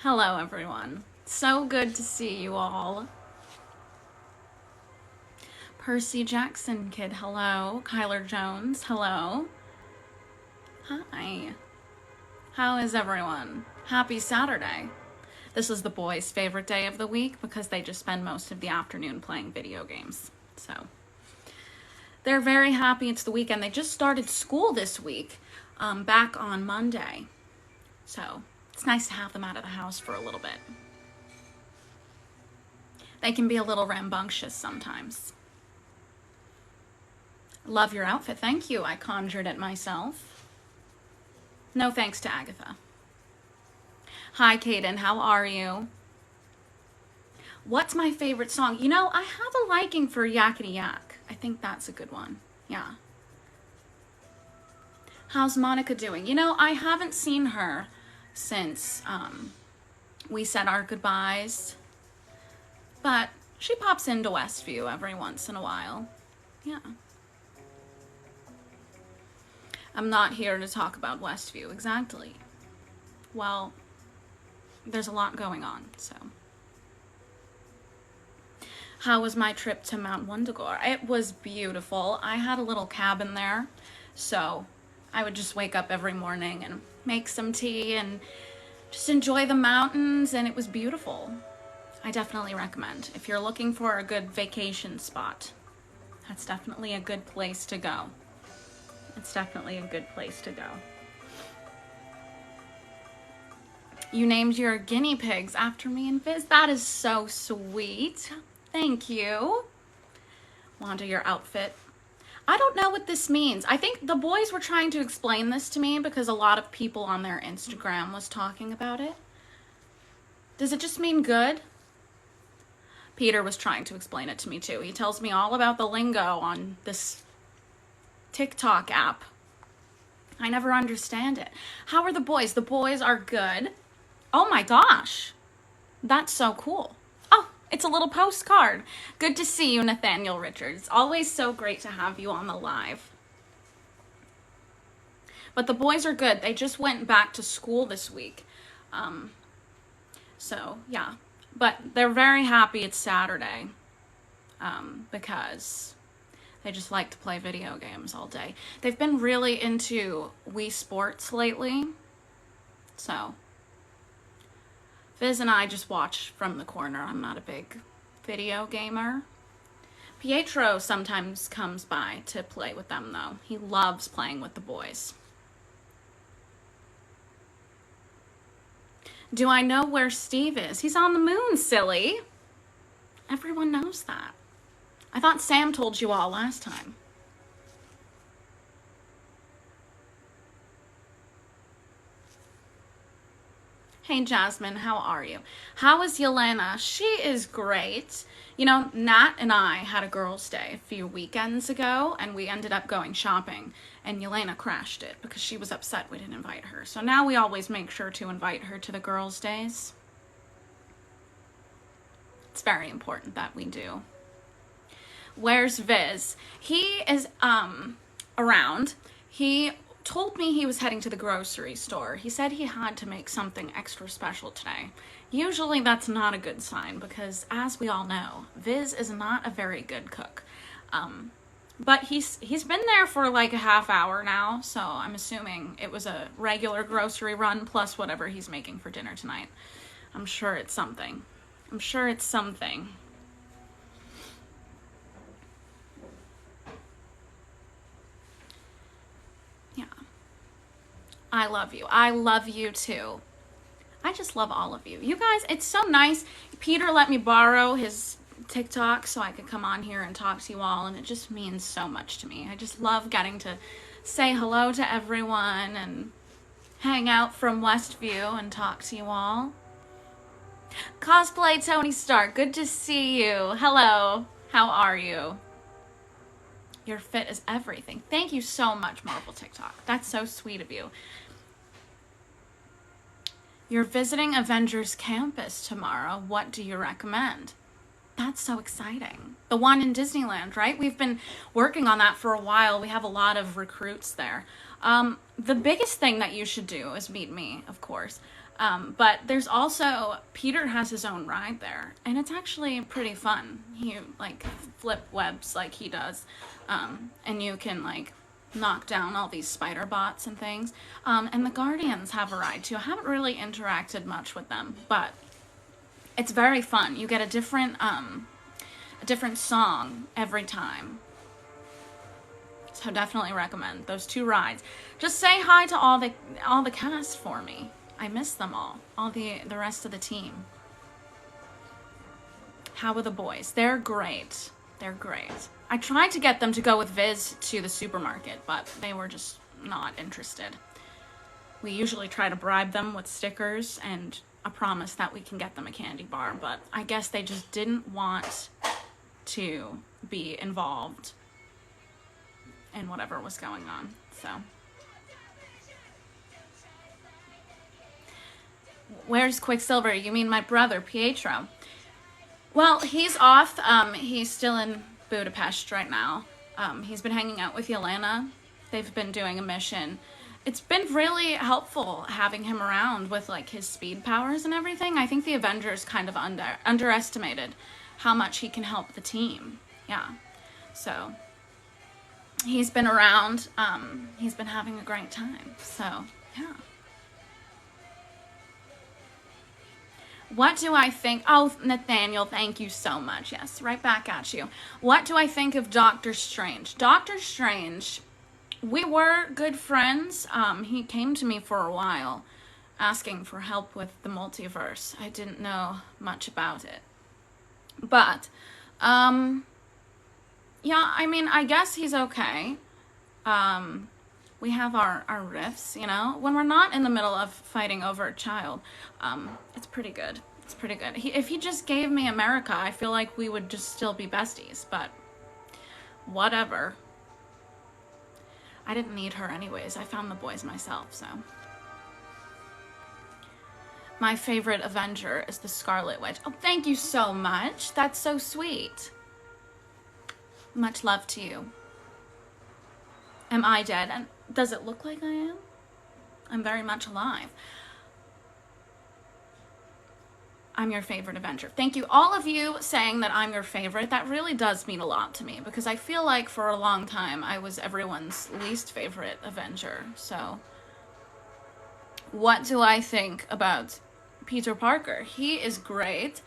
Hello, everyone. So good to see you all. Percy Jackson Kid, hello. Kyler Jones, hello. Hi. How is everyone? Happy Saturday. This is the boys' favorite day of the week because they just spend most of the afternoon playing video games. So they're very happy it's the weekend. They just started school this week, back on Monday. So it's nice to have them out of the house for a little bit. They can be a little rambunctious sometimes. Love your outfit. Thank you. I conjured it myself. No thanks to Agatha. Hi, Kaden. How are you? What's my favorite song? You know, I have a liking for Yakety Yak. I think that's a good one. Yeah. How's Monica doing? You know, I haven't seen her since we said our goodbyes. But she pops into Westview every once in a while. Yeah. I'm not here to talk about Westview, exactly. Well, there's a lot going on, so. How was my trip to Mount Wundagore? It was beautiful. I had a little cabin there, so I would just wake up every morning and make some tea and just enjoy the mountains, and it was beautiful. I definitely recommend. If you're looking for a good vacation spot, that's definitely a good place to go. It's definitely a good place to go. You named your guinea pigs after me and Viz. That is so sweet. Thank you. Wanda, your outfit. I don't know what this means. I think the boys were trying to explain this to me because a lot of people on their Instagram was talking about it. Does it just mean good? Peter was trying to explain it to me too. He tells me all about the lingo on this TikTok app. I never understand it. How are the boys? The boys are good. Oh my gosh. That's so cool. Oh, it's a little postcard. Good to see you, Nathaniel Richards. Always so great to have you on the live. But the boys are good. They just went back to school this week. So, yeah. But they're very happy it's Saturday because they just like to play video games all day. They've been really into Wii Sports lately. So, Viz and I just watch from the corner. I'm not a big video gamer. Pietro sometimes comes by to play with them, though. He loves playing with the boys. Do I know where Steve is? He's on the moon, silly. Everyone knows that. I thought Sam told you all last time. Hey, Jasmine, how are you? How is Yelena? She is great. You know, Nat and I had a girls' day a few weekends ago, and we ended up going shopping, and Yelena crashed it because she was upset we didn't invite her. So now we always make sure to invite her to the girls' days. It's very important that we do. Where's Viz? He is around. He told me he was heading to the grocery store. He said he had to make something extra special today. Usually that's not a good sign because, as we all know, Viz is not a very good cook. But he's been there for like a half hour now, so I'm assuming it was a regular grocery run plus whatever he's making for dinner tonight. I'm sure it's something. I'm sure it's something. Yeah. I love you. I love you too. I just love all of you. You guys, it's so nice. Peter let me borrow his TikTok so I could come on here and talk to you all, and it just means so much to me. I just love getting to say hello to everyone and hang out from Westview and talk to you all. Cosplay Tony Stark, good to see you. Hello, how are you? Your fit is everything. Thank you so much, Marvel TikTok. That's so sweet of you. You're visiting Avengers Campus tomorrow. What do you recommend? That's so exciting. The one in Disneyland, right? We've been working on that for a while. We have a lot of recruits there. The biggest thing that you should do is meet me, of course. But there's also, Peter has his own ride there, and it's actually pretty fun. He, like, flip webs like he does, and you can, like, knock down all these spider bots and things. And the Guardians have a ride, too. I haven't really interacted much with them, but it's very fun. You get a different song every time. So definitely recommend those 2 rides. Just say hi to all the cast for me. I miss them all the rest of the team. How are the boys? They're great. They're great. I tried to get them to go with Viz to the supermarket, but they were just not interested. We usually try to bribe them with stickers and a promise that we can get them a candy bar, but I guess they just didn't want to be involved in whatever was going on, so. Where's Quicksilver? You mean my brother, Pietro? Well, he's off. He's still in Budapest right now. He's been hanging out with Yelena. They've been doing a mission. It's been really helpful having him around with, like, his speed powers and everything. I think the Avengers kind of underestimated how much he can help the team. Yeah. So he's been around. He's been having a great time. So, yeah. What do I think? Oh, Nathaniel, thank you so much. Yes, right back at you. What do I think of Doctor Strange? Doctor Strange, we were good friends. He came to me for a while asking for help with the multiverse. I didn't know much about it. But, yeah, I mean, I guess he's okay. We have our riffs, you know, when we're not in the middle of fighting over a child. It's pretty good. It's pretty good. If he just gave me America, I feel like we would just still be besties, but whatever. I didn't need her anyways. I found the boys myself, so. My favorite Avenger is the Scarlet Witch. Oh, thank you so much. That's so sweet. Much love to you. Am I dead? And does it look like I am? I'm very much alive. I'm your favorite Avenger. Thank you, all of you saying that I'm your favorite. That really does mean a lot to me because I feel like for a long time I was everyone's least favorite Avenger. So, what do I think about Peter Parker? He is great.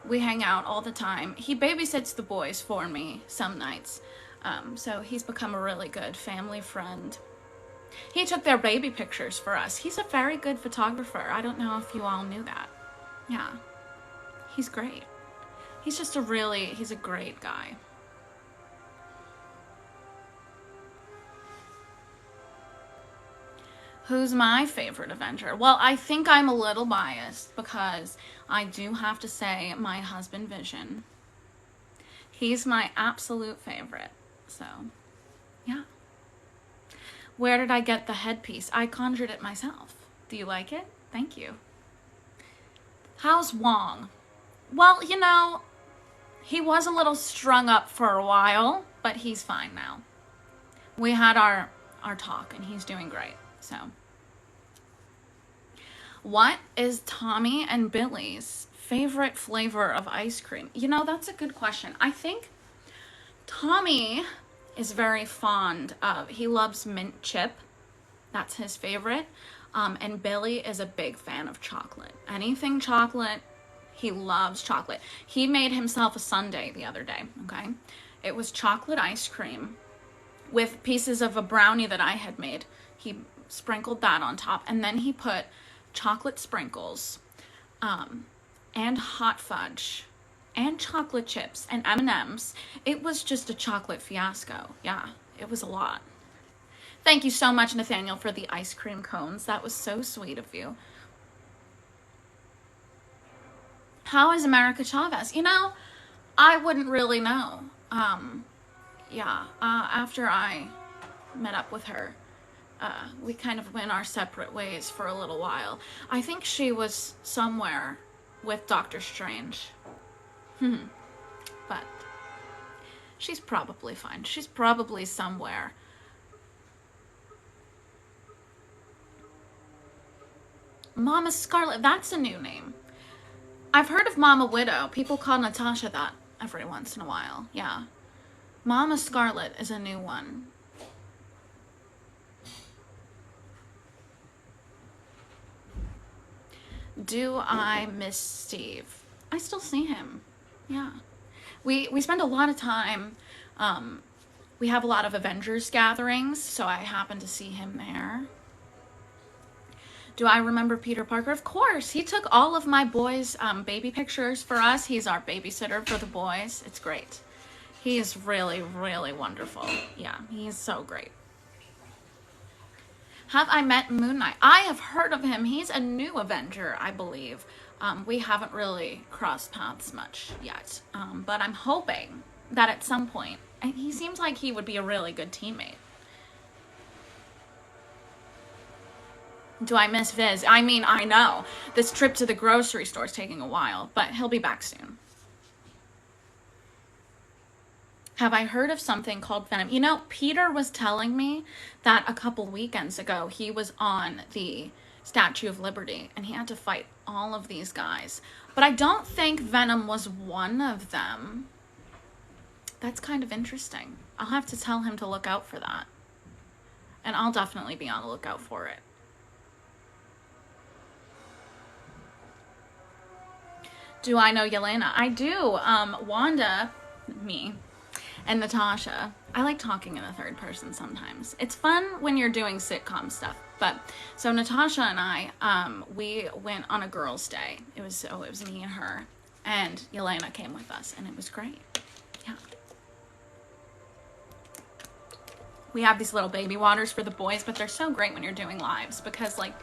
We hang out all the time. He babysits the boys for me some nights. So he's become a really good family friend. He took their baby pictures for us. He's a very good photographer. I don't know if you all knew that. Yeah. He's great. He's just he's a great guy. Who's my favorite Avenger? Well, I think I'm a little biased because I do have to say my husband Vision. He's my absolute favorite. So, yeah. Where did I get the headpiece? I conjured it myself. Do you like it? Thank you. How's Wong? Well, you know, he was a little strung up for a while, but he's fine now. We had our talk and he's doing great. So, what is Tommy and Billy's favorite flavor of ice cream? You know, that's a good question. I think Tommy is very fond of, he loves mint chip. That's his favorite. And Billy is a big fan of chocolate. Anything chocolate, he loves chocolate. He made himself a sundae the other day, okay? It was chocolate ice cream with pieces of a brownie that I had made. He sprinkled that on top, and then he put chocolate sprinkles, and hot fudge, and chocolate chips, and M&Ms. It was just a chocolate fiasco. Yeah, it was a lot. Thank you so much, Nathaniel, for the ice cream cones. That was so sweet of you. How is America Chavez? You know, I wouldn't really know. After I met up with her, we kind of went our separate ways for a little while. I think she was somewhere with Doctor Strange. But she's probably fine. She's probably somewhere Mama Scarlet, that's a new name. I've heard of Mama Widow. People call Natasha that every once in a while. Yeah. Mama Scarlet is a new one. Do I miss Steve? I still see him. Yeah. We spend a lot of time, we have a lot of Avengers gatherings, so I happen to see him there. Do I remember Peter Parker? Of course. He took all of my boys' baby pictures for us. He's our babysitter for the boys. It's great. He is really, really wonderful. Yeah, he's so great. Have I met Moon Knight? I have heard of him. He's a new Avenger, I believe. We haven't really crossed paths much yet, but I'm hoping that at some point, he seems like he would be a really good teammate. Do I miss Viz? I mean, I know. This trip to the grocery store is taking a while, but he'll be back soon. Have I heard of something called Venom? You know, Peter was telling me that a couple weekends ago he was on the Statue of Liberty and he had to fight all of these guys. But I don't think Venom was one of them. That's kind of interesting. I'll have to tell him to look out for that. And I'll definitely be on the lookout for it. Do I know Yelena? I do. Wanda, me, and Natasha. I like talking in the third person sometimes. It's fun when you're doing sitcom stuff. But so Natasha and I, we went on a girls' day. It was me and her, and Yelena came with us, and it was great. Yeah. We have these little baby waters for the boys, but they're so great when you're doing lives because like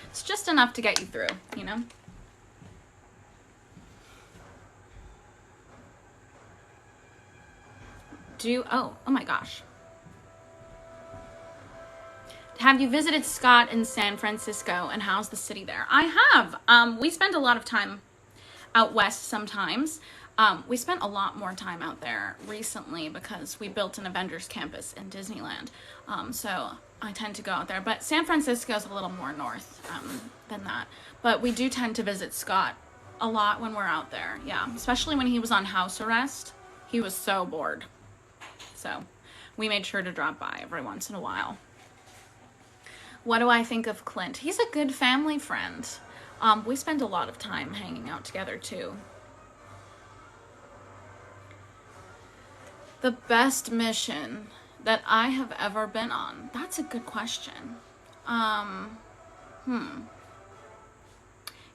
it's just enough to get you through, you know? Oh my gosh. Have you visited Scott in San Francisco and how's the city there? I have. We spend a lot of time out west sometimes. We spent a lot more time out there recently because we built an Avengers campus in Disneyland. So I tend to go out there, but San Francisco is a little more north than that. But we do tend to visit Scott a lot when we're out there. Yeah, especially when he was on house arrest. He was so bored. So we made sure to drop by every once in a while. What do I think of Clint? He's a good family friend. We spend a lot of time hanging out together too. The best mission that I have ever been on. That's a good question.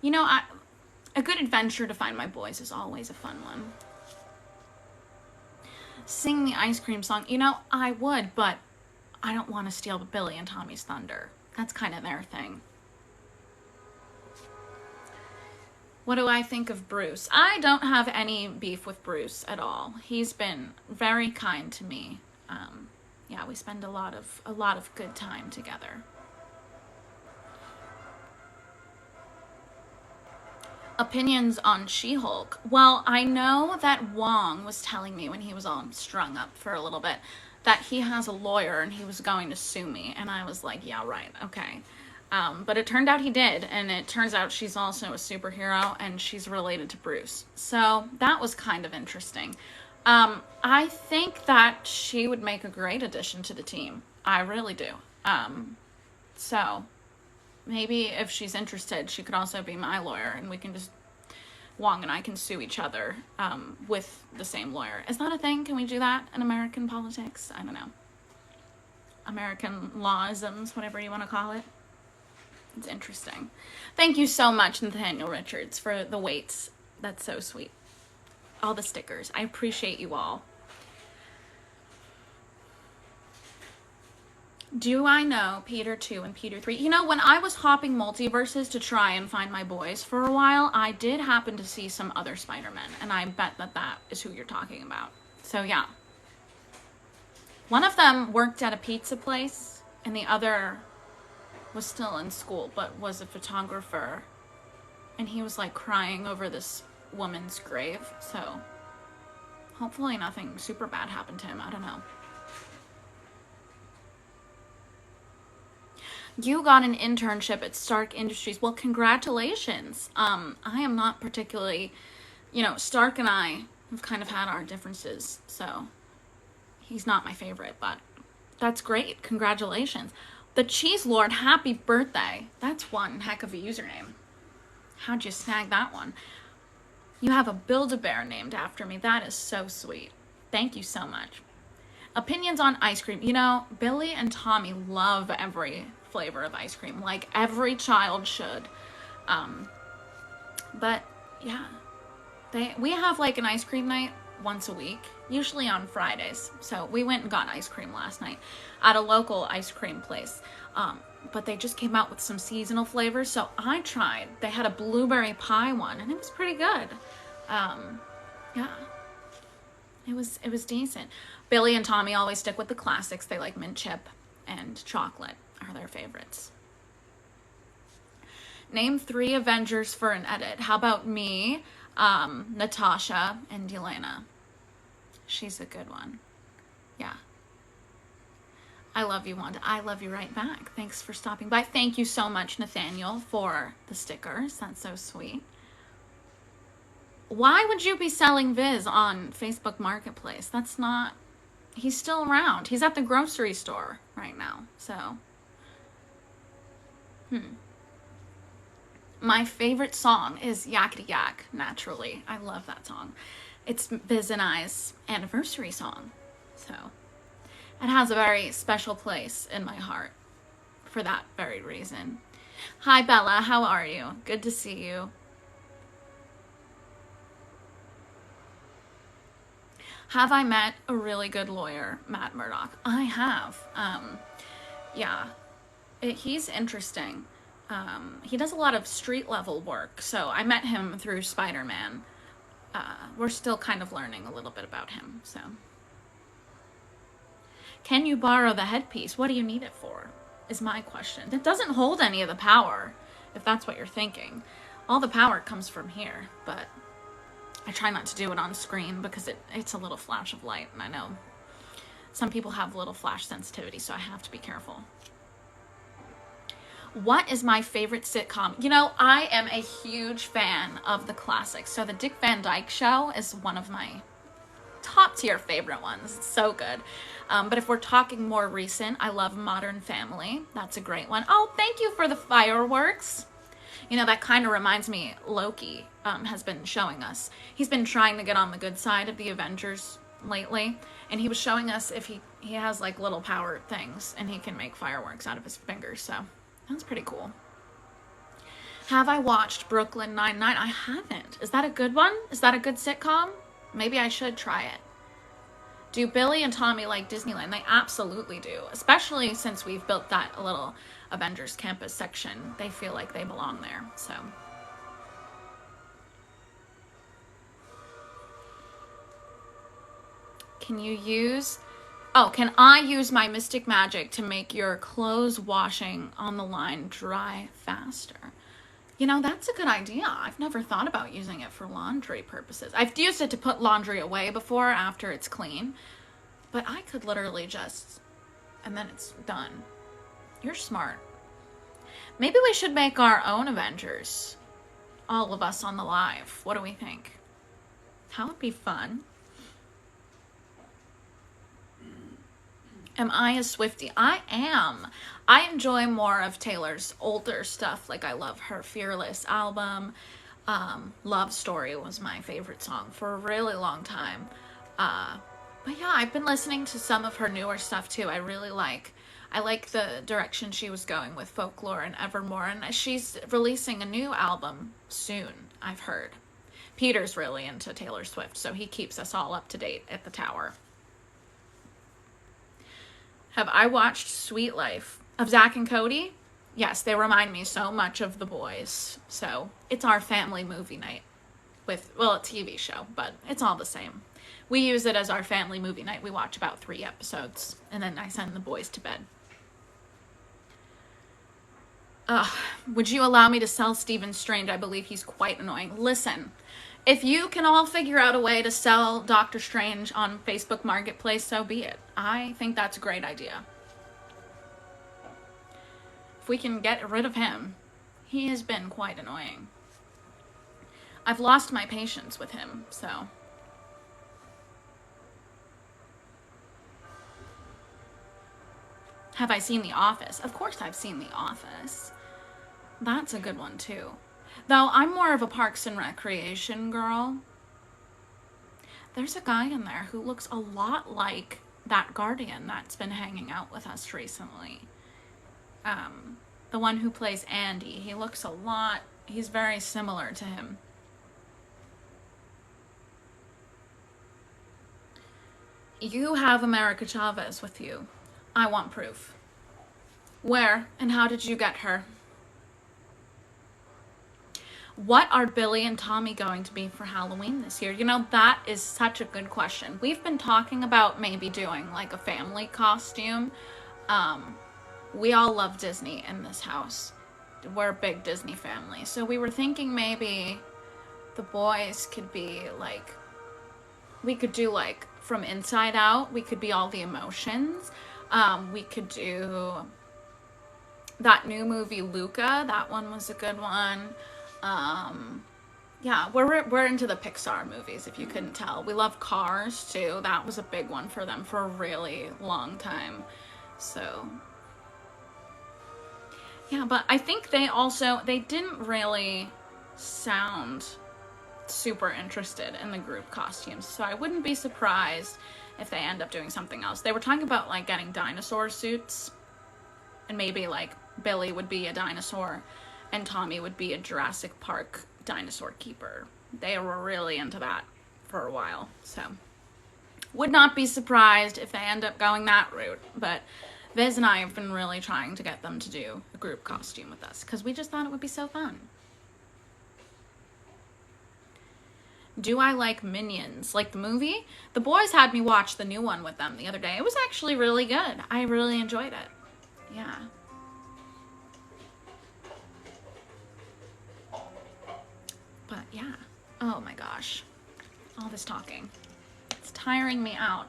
You know, a good adventure to find my boys is always a fun one. Sing the ice cream song. You know, I would, but I don't want to steal Billy and Tommy's thunder. That's kind of their thing. What do I think of Bruce? I don't have any beef with Bruce at all. He's been very kind to me. Yeah, we spend a lot of good time together. Opinions on She-Hulk. Well, I know that Wong was telling me when he was all strung up for a little bit that he has a lawyer and he was going to sue me. And I was like, yeah, right, okay. But it turned out he did. And it turns out she's also a superhero and she's related to Bruce. So that was kind of interesting. I think that she would make a great addition to the team. I really do. So maybe if she's interested, she could also be my lawyer and we can just, Wong and I can sue each other with the same lawyer. Is that a thing? Can we do that in American politics? I don't know. American lawisms, whatever you want to call it. It's interesting. Thank you so much, Nathaniel Richards, for the weights. That's so sweet. All the stickers. I appreciate you all. Do I know Peter 2 and Peter 3? You know, when I was hopping multiverses to try and find my boys for a while, I did happen to see some other Spider-Men, and I bet that that is who you're talking about. So, yeah. One of them worked at a pizza place, and the other was still in school, but was a photographer. And he was, like, crying over this woman's grave, so hopefully nothing super bad happened to him. I don't know. You got an internship at Stark Industries. Well, congratulations. I am not particularly, Stark and I have kind of had our differences, so he's not my favorite, but that's great. Congratulations. The Cheese Lord, happy birthday. That's one heck of a username. How'd you snag that one? You have a Build-A-Bear named after me. That is so sweet. Thank you so much. Opinions on ice cream. Billy and Tommy love every flavor of ice cream, like every child should. But yeah, we have like an ice cream night once a week, usually on Fridays. So we went and got ice cream last night at a local ice cream place. But they just came out with some seasonal flavors, so I tried. They had a blueberry pie one, and it was pretty good. Yeah, it was decent. Billy and Tommy always stick with the classics. They like mint chip and chocolate are their favorites. Name 3 Avengers for an edit. How about me, Natasha, and Yelena? She's a good one. Yeah. I love you, Wanda. I love you right back. Thanks for stopping by. Thank you so much, Nathaniel, for the stickers. That's so sweet. Why would you be selling Viz on Facebook Marketplace? That's not... He's still around. He's at the grocery store right now, so... My favorite song is Yakety Yak, naturally. I love that song. It's Viz and I's anniversary song, so... It has a very special place in my heart for that very reason. Hi, Bella. How are you? Good to see you. Have I met a really good lawyer, Matt Murdock? I have. Yeah. He's interesting. He does a lot of street level work, so I met him through Spider-Man. We're still kind of learning a little bit about him, so... Can you borrow the headpiece? What do you need it for? Is my question. It doesn't hold any of the power, if that's what you're thinking. All the power comes from here, but I try not to do it on screen because it's a little flash of light, and I know some people have little flash sensitivity, so I have to be careful. What is my favorite sitcom? I am a huge fan of the classics. So the Dick Van Dyke Show is one of my top tier favorite ones. It's so good. But if we're talking more recent, I love Modern Family. That's a great one. Oh, thank you for the fireworks. That kind of reminds me, Loki has been showing us. He's been trying to get on the good side of the Avengers lately. And he was showing us if he has like little power things and he can make fireworks out of his fingers. So that's pretty cool. Have I watched Brooklyn Nine-Nine? I haven't. Is that a good one? Is that a good sitcom? Maybe I should try it. Do Billy and Tommy like Disneyland? They absolutely do, especially since we've built that little Avengers campus section. They feel like they belong there, so. Can I use my mystic magic to make your clothes washing on the line dry faster? That's a good idea. I've never thought about using it for laundry purposes. I've used it to put laundry away before after it's clean. But I could literally and then it's done. You're smart. Maybe we should make our own Avengers. All of us on the live. What do we think? That would be fun. Am I a Swiftie? I am. I enjoy more of Taylor's older stuff. Like I love her Fearless album. Love Story was my favorite song for a really long time. But yeah, I've been listening to some of her newer stuff too. I like the direction she was going with Folklore and Evermore. And she's releasing a new album soon, I've heard. Peter's really into Taylor Swift, so he keeps us all up to date at the Tower. Have I watched Sweet Life of Zach and Cody? Yes, they remind me so much of The Boys. So it's our family movie night a TV show, but it's all the same. We use it as our family movie night. We watch about 3 episodes, and then I send the boys to bed. Would you allow me to sell Stephen Strange? I believe he's quite annoying. Listen, if you can all figure out a way to sell Doctor Strange on Facebook Marketplace, so be it. I think that's a great idea. if we can get rid of him. He has been quite annoying. I've lost my patience with him, so. Have I seen The Office? Of course I've seen The Office. That's a good one too. Though I'm more of a Parks and Recreation girl. There's a guy in there who looks a lot like that Guardian that's been hanging out with us recently. The one who plays Andy. He looks a lot, he's very similar to him. You have America Chavez with you. I want proof. Where and how did you get her? What are Billy and Tommy going to be for Halloween this year? You know, that is such a good question. We've been talking about maybe doing like a family costume. We all love Disney in this house. We're a big Disney family. So we were thinking maybe the boys could be like, we could do like from Inside Out. We could be all the emotions. We could do that new movie Luca. That one was a good one. Yeah, we're into the Pixar movies, if you couldn't tell. We love Cars too. That was a big one for them for a really long time. So yeah, but I think they didn't really sound super interested in the group costumes. So I wouldn't be surprised if they end up doing something else. They were talking about like getting dinosaur suits, and maybe like Billy would be a dinosaur and Tommy would be a Jurassic Park dinosaur keeper. They were really into that for a while. So would not be surprised if they end up going that route. But Viz and I have been really trying to get them to do a group costume with us because we just thought it would be so fun. Do I like Minions? Like the movie? The boys had me watch the new one with them the other day. It was actually really good. I really enjoyed it. Yeah. But yeah. Oh my gosh. All this talking. It's tiring me out.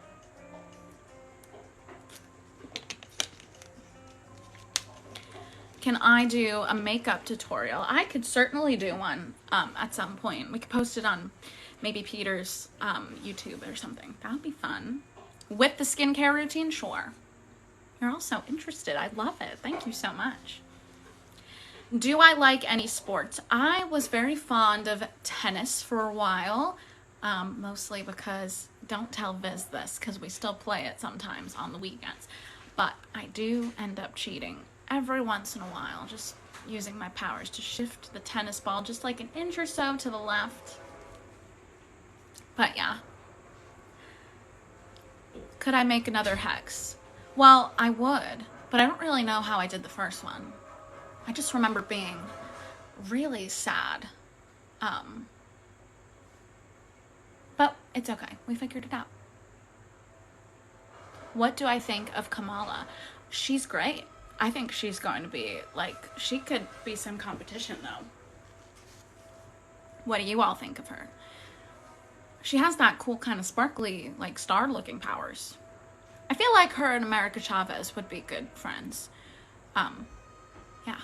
Can I do a makeup tutorial? I could certainly do one at some point. We could post it on maybe Peter's YouTube or something. That would be fun. With the skincare routine, sure. You're all so interested. I love it. Thank you so much. Do I like any sports? I was very fond of tennis for a while, mostly because, don't tell Viz this, because we still play it sometimes on the weekends, but I do end up cheating every once in a while, just using my powers to shift the tennis ball just like an inch or so to the left. But yeah. Could I make another hex? Well, I would, but I don't really know how I did the first one. I just remember being really sad. But it's okay. We figured it out. What do I think of Kamala? She's great. I think she's going to be, like, she could be some competition, though. What do you all think of her? She has that cool kind of sparkly, like, star-looking powers. I feel like her and America Chavez would be good friends. Yeah.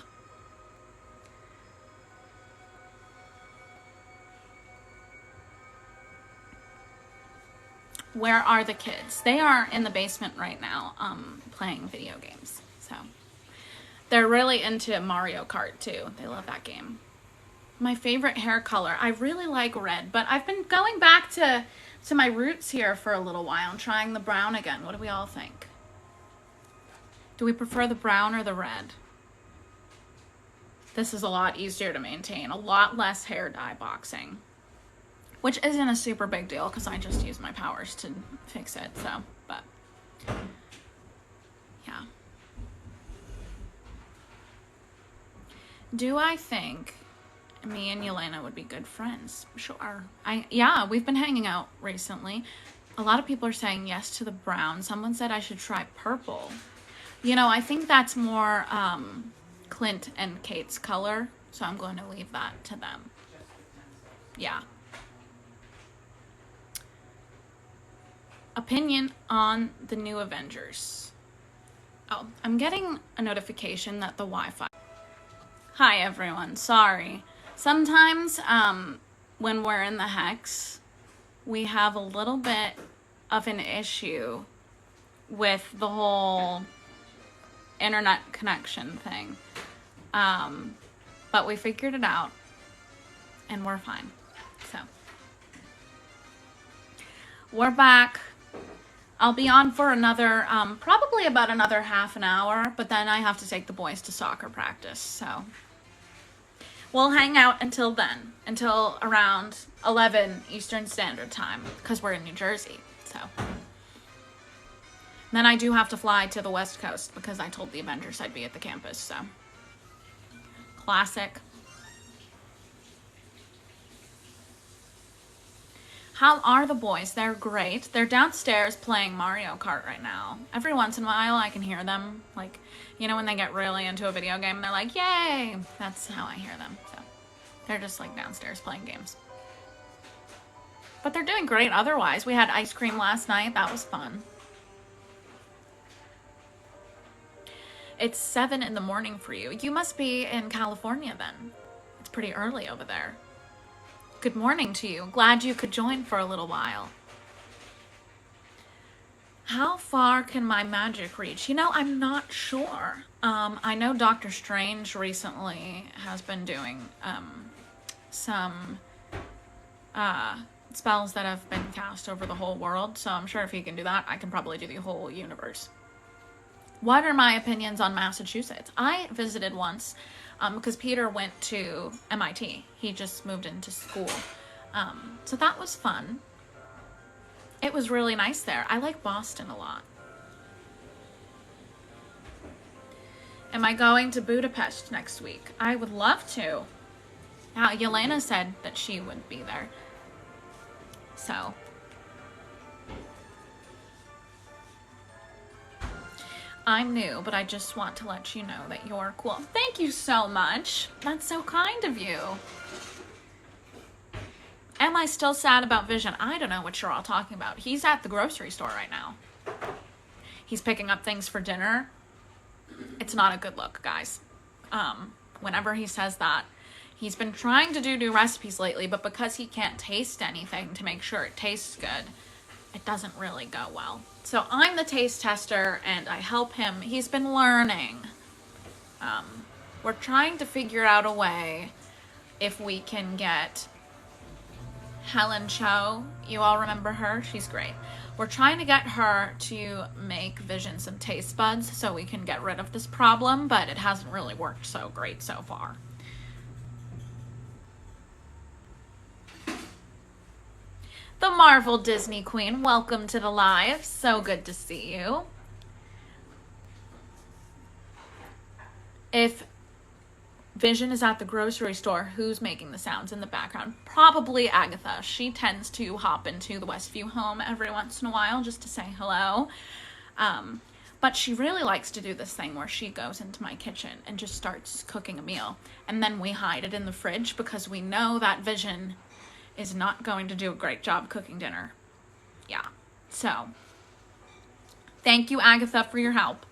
Where are the kids? They are in the basement right now, playing video games. So they're really into Mario Kart too. They love that game. My favorite hair color, I really like red, but I've been going back to my roots here for a little while and trying the brown again. What do we all think? Do we prefer the brown or the red? This is a lot easier to maintain, a lot less hair dye boxing, which isn't a super big deal because I just use my powers to fix it. So, but yeah. Do I think me and Yelena would be good friends? Sure. Yeah, we've been hanging out recently. A lot of people are saying yes to the brown. Someone said I should try purple. You know, I think that's more Clint and Kate's color, so I'm going to leave that to them. Yeah. Opinion on the new Avengers. Oh, I'm getting a notification that the Wi-Fi. Hi everyone, sorry. Sometimes when we're in the hex, we have a little bit of an issue with the whole internet connection thing. But we figured it out and we're fine. So we're back. I'll be on for another, probably about another half an hour, but then I have to take the boys to soccer practice, so we'll hang out until then, until around 11 Eastern Standard Time, because we're in New Jersey, so. Then I do have to fly to the West Coast, because I told the Avengers I'd be at the campus, so. Classic. How are the boys? They're great. They're downstairs playing Mario Kart right now. Every once in a while I can hear them, like, you know, when they get really into a video game and they're like, yay! That's how I hear them. So they're just like downstairs playing games. But they're doing great otherwise. We had ice cream last night. That was fun. It's 7 in the morning for you. You must be in California then. It's pretty early over there. Good morning to you. Glad you could join for a little while. How far can my magic reach? You know, I'm not sure. I know Doctor Strange recently has been doing some spells that have been cast over the whole world, so I'm sure if he can do that, I can probably do the whole universe. What are my opinions on Massachusetts? I visited once. Because Peter went to MIT. He just moved into school. So that was fun. It was really nice there. I like Boston a lot. Am I going to Budapest next week? I would love to. Yelena said that she would be there. So. I'm new, but I just want to let you know that you're cool. Thank you so much. That's so kind of you. Am I still sad about Vision? I don't know what you're all talking about. He's at the grocery store right now. He's picking up things for dinner. It's not a good look, guys. Whenever he says that, he's been trying to do new recipes lately, but because he can't taste anything to make sure it tastes good, it doesn't really go well. So I'm the taste tester and I help him. He's been learning. We're trying to figure out a way if we can get Helen Cho. You all remember her? She's great. We're trying to get her to make Vision some taste buds so we can get rid of this problem, but it hasn't really worked so great so far. The Marvel Disney Queen, welcome to the live. So good to see you. If Vision is at the grocery store, who's making the sounds in the background? Probably Agatha. She tends to hop into the Westview home every once in a while just to say hello. But she really likes to do this thing where she goes into my kitchen and just starts cooking a meal. And then we hide it in the fridge because we know that Vision is not going to do a great job cooking dinner. Yeah. So, thank you, Agatha, for your help.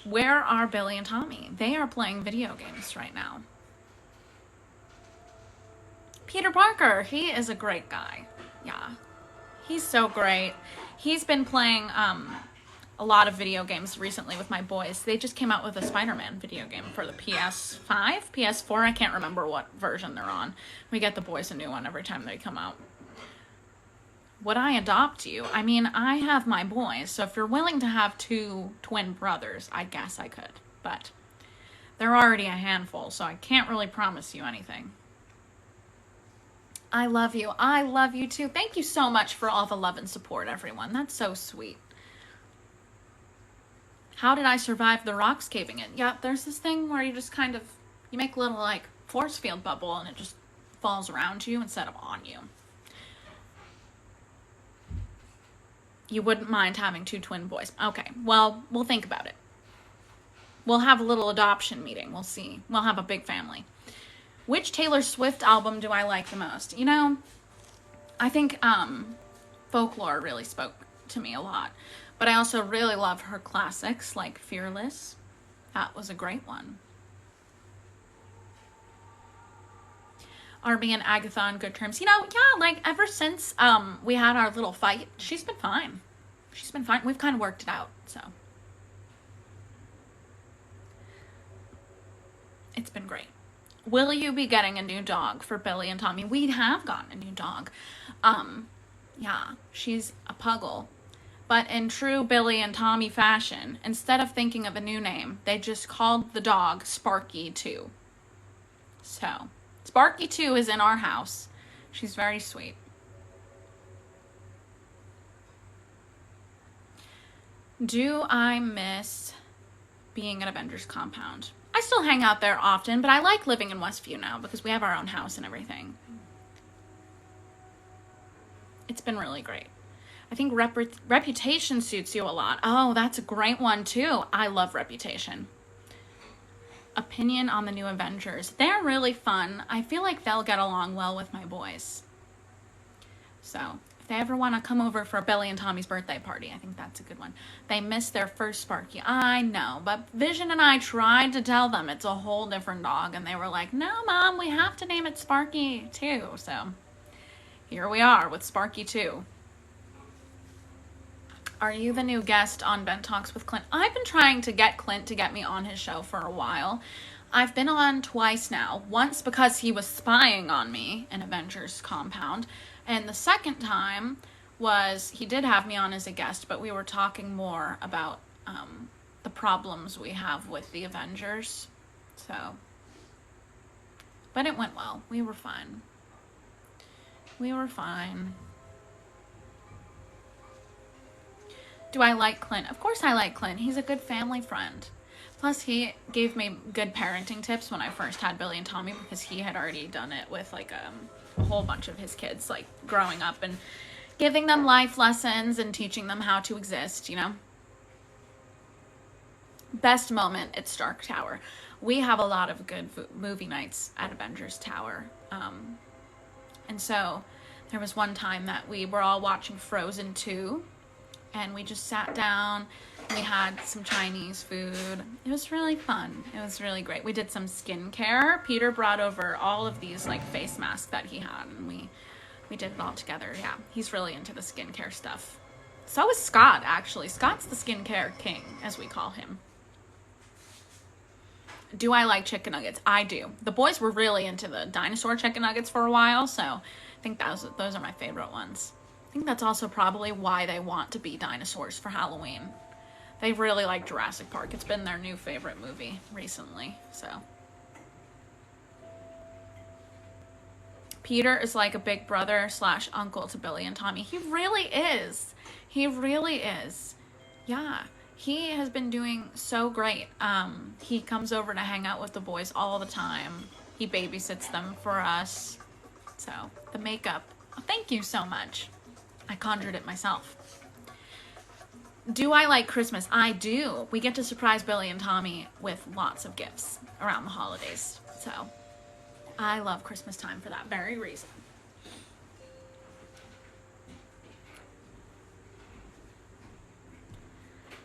Where are Billy and Tommy? They are playing video games right now. Peter Parker, he is a great guy. Yeah. He's so great. He's been playing a lot of video games recently with my boys. They just came out with a Spider-Man video game for the PS5, PS4. I can't remember what version they're on. We get the boys a new one every time they come out. Would I adopt you? I mean, I have my boys, so if you're willing to have 2 twin brothers, I guess I could. But they're already a handful, so I can't really promise you anything. I love you. I love you too. Thank you so much for all the love and support, everyone. That's so sweet. How did I survive the rocks caving in? Yeah, there's this thing where you just kind of, you make a little like force field bubble and it just falls around you instead of on you. You wouldn't mind having 2 twin boys. Okay, well, we'll think about it. We'll have a little adoption meeting. We'll see. We'll have a big family. Which Taylor Swift album do I like the most? You know, I think folklore really spoke to me a lot. But I also really love her classics like Fearless. That was a great one. Are me and Agatha on good terms? You know, yeah, like ever since we had our little fight, she's been fine. She's been fine. We've kind of worked it out, so. It's been great. Will you be getting a new dog for Billy and Tommy? We have gotten a new dog. Yeah, she's a puggle. But in true Billy and Tommy fashion, instead of thinking of a new name, they just called the dog Sparky 2. So, Sparky 2 is in our house. She's very sweet. Do I miss being at Avengers compound? I still hang out there often, but I like living in Westview now because we have our own house and everything. It's been really great. I think Reputation suits you a lot. Oh, that's a great one too. I love Reputation. Opinion on the new Avengers. They're really fun. I feel like they'll get along well with my boys. So, if they ever want to come over for Billy and Tommy's birthday party, I think that's a good one. They missed their first Sparky. I know, but Vision and I tried to tell them it's a whole different dog, and they were like, no, Mom, we have to name it Sparky too. So, here we are with Sparky 2. Are you the new guest on Ben Talks with Clint? I've been trying to get Clint to get me on his show for a while. I've been on twice now. Once because he was spying on me in Avengers Compound. And the second time was he did have me on as a guest, but we were talking more about the problems we have with the Avengers. So, but it went well. We were fine. We were fine. Do I like Clint? Of course I like Clint. He's a good family friend. Plus, he gave me good parenting tips when I first had Billy and Tommy because he had already done it with like a whole bunch of his kids, like growing up and giving them life lessons and teaching them how to exist, you know? Best moment at Stark Tower. We have a lot of good movie nights at Avengers Tower. And so there was one time that we were all watching Frozen 2. And we just sat down, we had some Chinese food. It was really fun. It was really great. We did some skincare. Peter brought over all of these like face masks that he had, and we did it all together. Yeah, he's really into the skincare stuff. So is Scott, actually. Scott's the skincare king, as we call him. Do I like chicken nuggets? I do. The boys were really into the dinosaur chicken nuggets for a while, so I think those are my favorite ones. I think that's also probably why they want to be dinosaurs for Halloween. They really like Jurassic Park. It's been their new favorite movie recently, so. Peter is like a big brother / uncle to Billy and Tommy. He really is. He really is. Yeah. He has been doing so great. He comes over to hang out with the boys all the time. He babysits them for us. So, the makeup. Oh, thank you so much. I conjured it myself. Do I like Christmas? I do. We get to surprise Billy and Tommy with lots of gifts around the holidays. So, I love Christmas time for that very reason.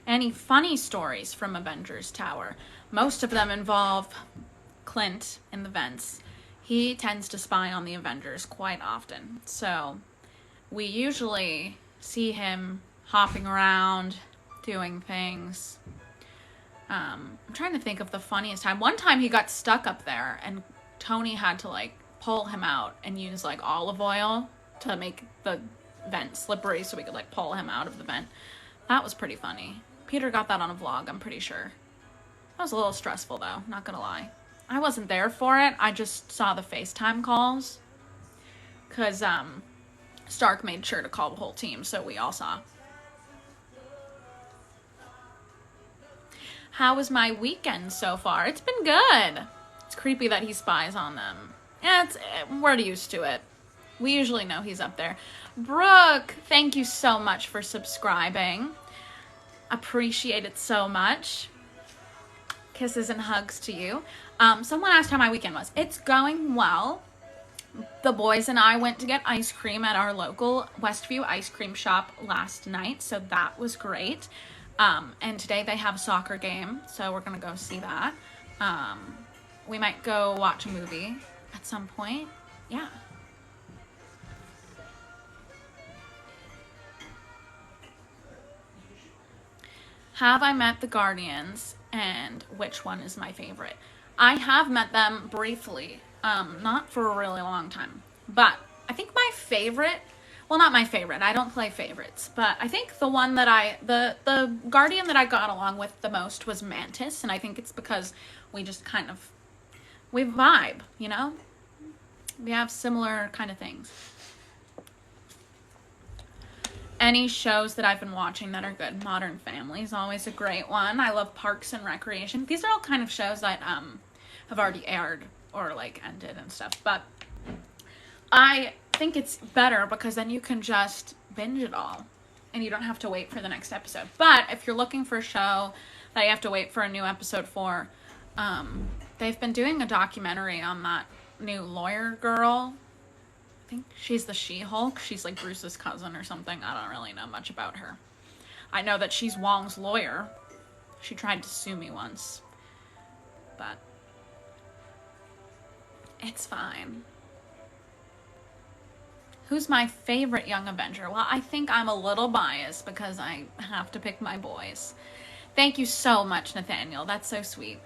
Any funny stories from Avengers Tower? Most of them involve Clint in the vents. He tends to spy on the Avengers quite often. So, we usually see him hopping around, doing things. I'm trying to think of the funniest time. One time he got stuck up there and Tony had to like pull him out and use like olive oil to make the vent slippery so we could like pull him out of the vent. That was pretty funny. Peter got that on a vlog, I'm pretty sure. That was a little stressful though, not gonna lie. I wasn't there for it. I just saw the FaceTime calls. Because, Stark made sure to call the whole team, so we all saw. How was my weekend so far? It's been good. It's creepy that he spies on them. Yeah, we're used to it. We usually know he's up there. Brooke, thank you so much for subscribing. Appreciate it so much. Kisses and hugs to you. Someone asked how my weekend was. It's going well. The boys and I went to get ice cream at our local Westview ice cream shop last night, so that was great. And today they have a soccer game, so we're gonna go see that. We might go watch a movie at some point. Yeah. Have I met the Guardians, and which one is my favorite? I have met them briefly, not for a really long time, but I think my favorite, well, not my favorite, I don't play favorites, but I think the one that the Guardian that I got along with the most was Mantis, and I think it's because we just kind of, we vibe, you know? We have similar kind of things. Any shows that I've been watching that are good? Modern Family is always a great one. I love Parks and Recreation. These are all kind of shows that have already aired or like ended and stuff. But I think it's better because then you can just binge it all and you don't have to wait for the next episode. But if you're looking for a show that you have to wait for a new episode for, they've been doing a documentary on that new lawyer girl. I think she's the She-Hulk. She's like Bruce's cousin or something. I don't really know much about her. I know that she's Wong's lawyer. She tried to sue me once. But it's fine. Who's my favorite young Avenger? Well, I think I'm a little biased because I have to pick my boys. Thank you so much, Nathaniel. That's so sweet.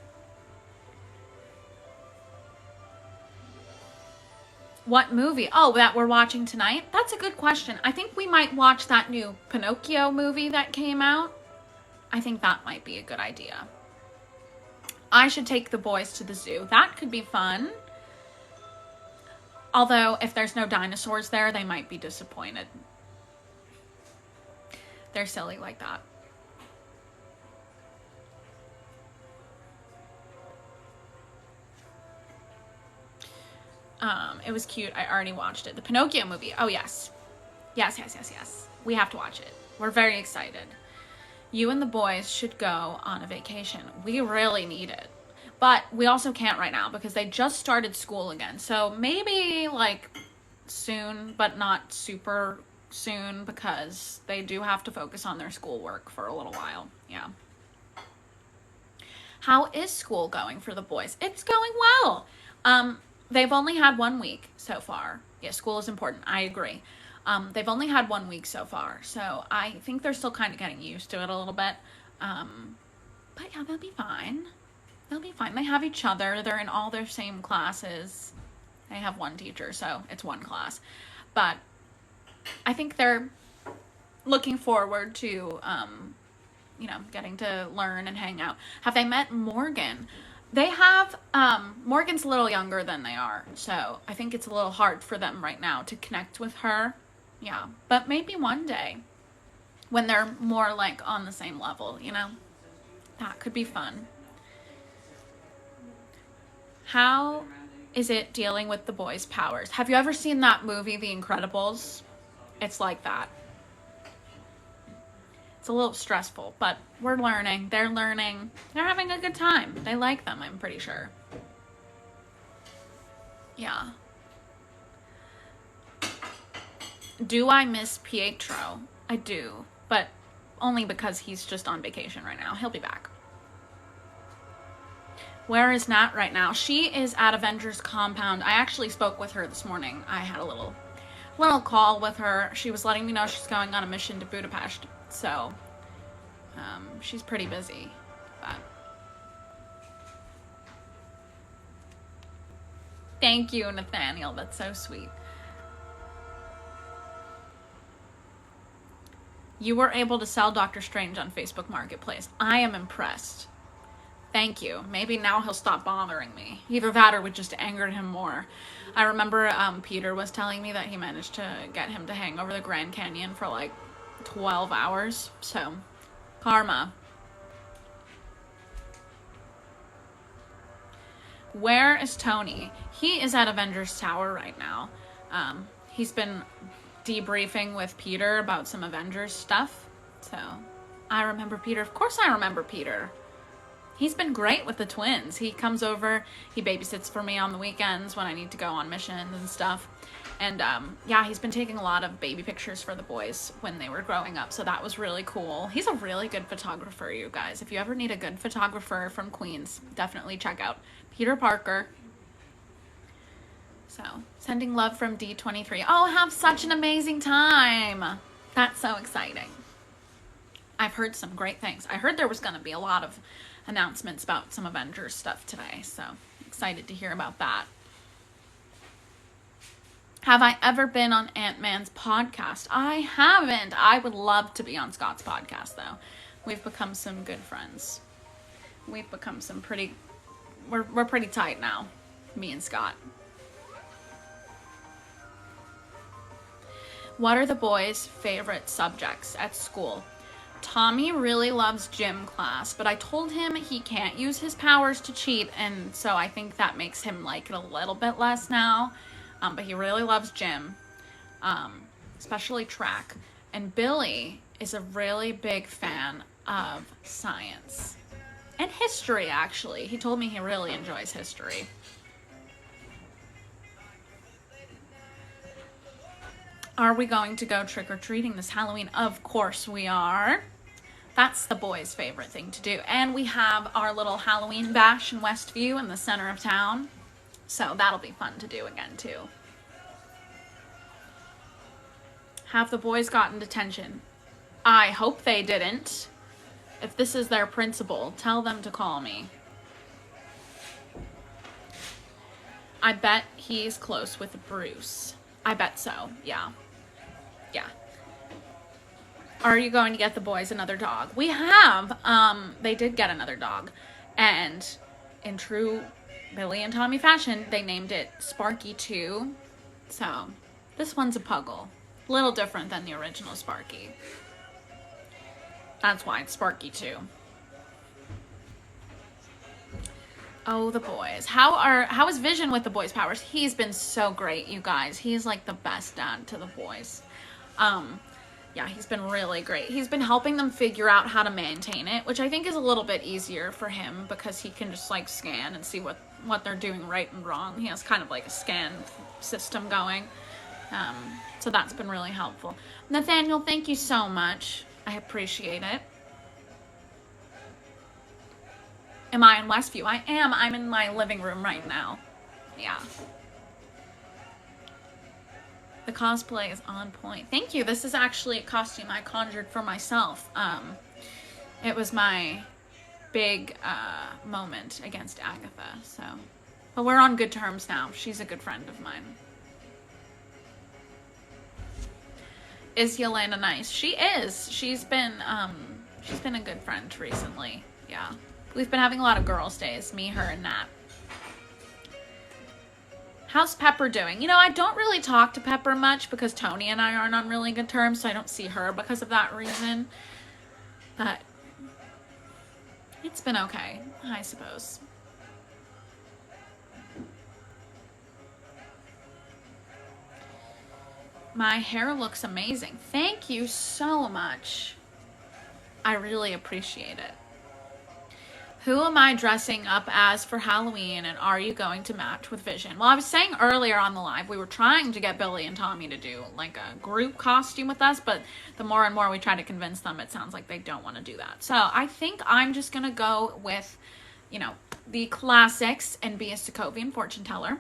What movie? Oh, that we're watching tonight? That's a good question. I think we might watch that new Pinocchio movie that came out. I think that might be a good idea. I should take the boys to the zoo. That could be fun. Although, if there's no dinosaurs there, they might be disappointed. They're silly like that. It was cute. I already watched it. The Pinocchio movie. Oh, yes. Yes. We have to watch it. We're very excited. You and the boys should go on a vacation. We really need it. But we also can't right now because they just started school again. So maybe like soon, but not super soon because they do have to focus on their schoolwork for a little while. Yeah. How is school going for the boys? It's going well. They've only had 1 week so far. Yeah, school is important. I agree. They've only had 1 week so far. So I think they're still kind of getting used to it a little bit. But yeah, they'll be fine. They'll be fine. They have each other. They're in all their same classes. They have one teacher, so it's one class. But I think they're looking forward to, getting to learn and hang out. Have they met Morgan? They have, Morgan's a little younger than they are, so I think it's a little hard for them right now to connect with her. Yeah, but maybe one day when they're more like on the same level, you know? That could be fun. How is it dealing with the boys' powers? Have you ever seen that movie, The Incredibles? It's like that. It's a little stressful, but we're learning. They're learning. They're having a good time. They like them, I'm pretty sure. Yeah. Do I miss Pietro? I do, but only because he's just on vacation right now. He'll be back. Where is Nat right now? She is at Avengers Compound. I actually spoke with her this morning. I had a little call with her. She was letting me know she's going on a mission to Budapest. So, she's pretty busy, but thank you, Nathaniel. That's so sweet. You were able to sell Doctor Strange on Facebook Marketplace. I am impressed. Thank you. Maybe now he'll stop bothering me. Either that or would just anger him more. I remember Peter was telling me that he managed to get him to hang over the Grand Canyon for like 12 hours. So, karma. Where is Tony? He is at Avengers Tower right now. He's been debriefing with Peter about some Avengers stuff. So, I remember Peter. Of course I remember Peter. He's been great with the twins. He comes over, he babysits for me on the weekends when I need to go on missions and stuff. And yeah, he's been taking a lot of baby pictures for the boys when they were growing up, so that was really cool. He's a really good photographer, you guys. If you ever need a good photographer from Queens, definitely check out Peter Parker. So, sending love from D23. Oh, have such an amazing time. That's so exciting. I've heard some great things. I heard there was going to be a lot of announcements about some Avengers stuff today, so excited to hear about that. Have I ever been on Ant-Man's podcast? I haven't. I would love to be on Scott's podcast, though. We've become some good friends. We've become some pretty... We're pretty tight now, me and Scott. What are the boys' favorite subjects at school? Tommy really loves gym class, but I told him he can't use his powers to cheat, and so I think that makes him like it a little bit less now. But he really loves gym, especially track. And Billy is a really big fan of science and history, actually. He told me he really enjoys history. Are we going to go trick-or-treating this Halloween? Of course we are. That's the boys' favorite thing to do. And we have our little Halloween bash in Westview in the center of town. So that'll be fun to do again, too. Have the boys gotten detention? I hope they didn't. If this is their principal, tell them to call me. I bet he's close with Bruce. I bet so, yeah. Yeah. Are you going to get the boys another dog? We have. They did get another dog. And in true Billy and Tommy fashion, they named it Sparky 2. So, this one's a puggle. A little different than the original Sparky. That's why it's Sparky 2. Oh, the boys. How is Vision with the boys' powers? He's been so great, you guys. He's like the best dad to the boys. Yeah, he's been really great. He's been helping them figure out how to maintain it, which I think is a little bit easier for him because he can just like scan and see what they're doing right and wrong. He has kind of like a scan system going. So that's been really helpful. Nathaniel, thank you so much. I appreciate it. Am I in Westview? I am. I'm in my living room right now. Yeah. The cosplay is on point. Thank you. This is actually a costume I conjured for myself. It was my big moment against Agatha. So, but we're on good terms now. She's a good friend of mine. Is Yelena nice? She is. She's been a good friend recently. Yeah. We've been having a lot of girls' days. Me, her, and Nat. How's Pepper doing? You know, I don't really talk to Pepper much because Tony and I aren't on really good terms, so I don't see her because of that reason. But it's been okay, I suppose. My hair looks amazing. Thank you so much. I really appreciate it. Who am I dressing up as for Halloween, and are you going to match with Vision? Well, I was saying earlier on the live, we were trying to get Billy and Tommy to do like a group costume with us, but the more and more we try to convince them, it sounds like they don't want to do that. So I think I'm just going to go with, you know, the classics and be a Sokovian fortune teller.